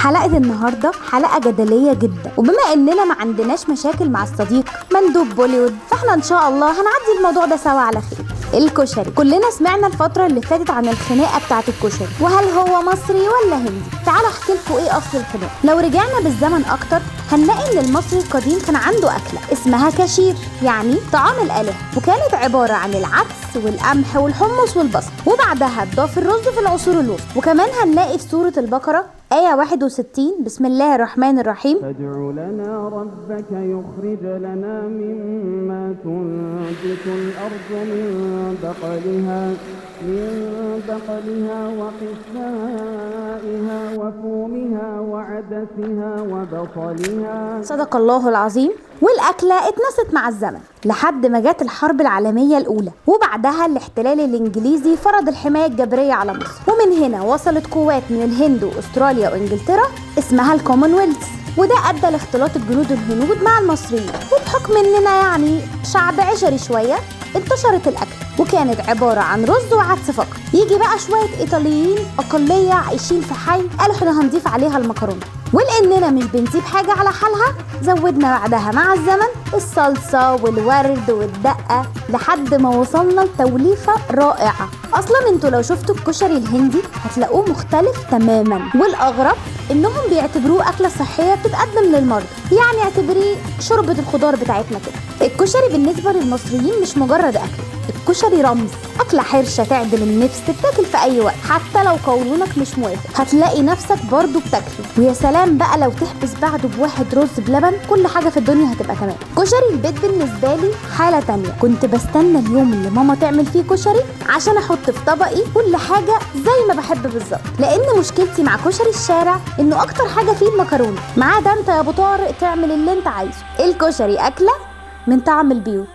حلقة النهاردة حلقة جدلية جدا، وبما اننا ما عندناش مشاكل مع الصديق مندوب بوليوود، فاحنا ان شاء الله هنعدي الموضوع ده سوا على خير. الكشري، كلنا سمعنا الفترة اللي فاتت عن الخناقة بتاعة الكشري، وهل هو مصري ولا هندي؟ تعالوا احكي لكم ايه اصل الخناقة. لو رجعنا بالزمن اكتر هنلاقي ان المصري القديم كان عنده اكلة اسمها كشير، يعني طعام الآلهة، وكانت عبارة عن العدس والقمح والحمص والبصل، وبعدها اتضاف الرز في العصور الوسطى. وكمان هنلاقي في سورة البقرة آية 61 بسم الله الرحمن الرحيم: فادع لنا ربك يخرج لنا مما تنبت الأرض من بقلها وقثائها وفومها وعدسها وبصلها. صدق الله العظيم. والأكلة اتنست مع الزمن لحد ما جت الحرب العالمية الأولى، وبعدها الاحتلال الإنجليزي فرض الحماية الجبرية على مصر، ومن هنا وصلت قوات من الهند وأستراليا وإنجلترا اسمها الكومنولث، وده أدى لاختلاط الجنود الهنود مع المصريين، وبحكم إننا يعني شعب عشري شوية انتشرت الأكل، وكانت عبارة عن رز وعدس فقط. يجي بقى شوية إيطاليين أقلية عايشين في حي قالوا احنا هنضيف عليها المكرونة، ولأننا مش بنسيب حاجة على حالها زودنا بعدها مع الزمن الصلصة والورد والدقة لحد ما وصلنا لتوليفة رائعة. أصلا انتوا لو شفتوا الكشري الهندي هتلاقوه مختلف تماما، والأغرب انهم بيعتبروه أكلة صحية بتتقدم للمرضى، يعني اعتبريه شوربة الخضار بتاعتنا كده. الكشري بالنسبة للمصريين مش مجرد أكل، الكشري رمز، أكلة حرشة تعدل النفس، تتاكل في أي وقت، حتى لو قولونك مش موافق هتلاقي نفسك برضو بتاكله. ويا سلام بقى لو تحبس بعده بواحد رز بلبن، كل حاجة في الدنيا هتبقى تمام. كشري البيت بالنسبة لي حالة تانية، كنت بستنى اليوم اللي ماما تعمل فيه كشري عشان أحط في طبقي كل حاجة زي ما بحب بالظبط، لأن مشكلتي مع كشري الشارع إنه أكتر حاجة فيه المكرونة، ما عدا أنت يا أبو طارق تعمل اللي أنت عايزه. الكشري أكلة من طعم البيوت.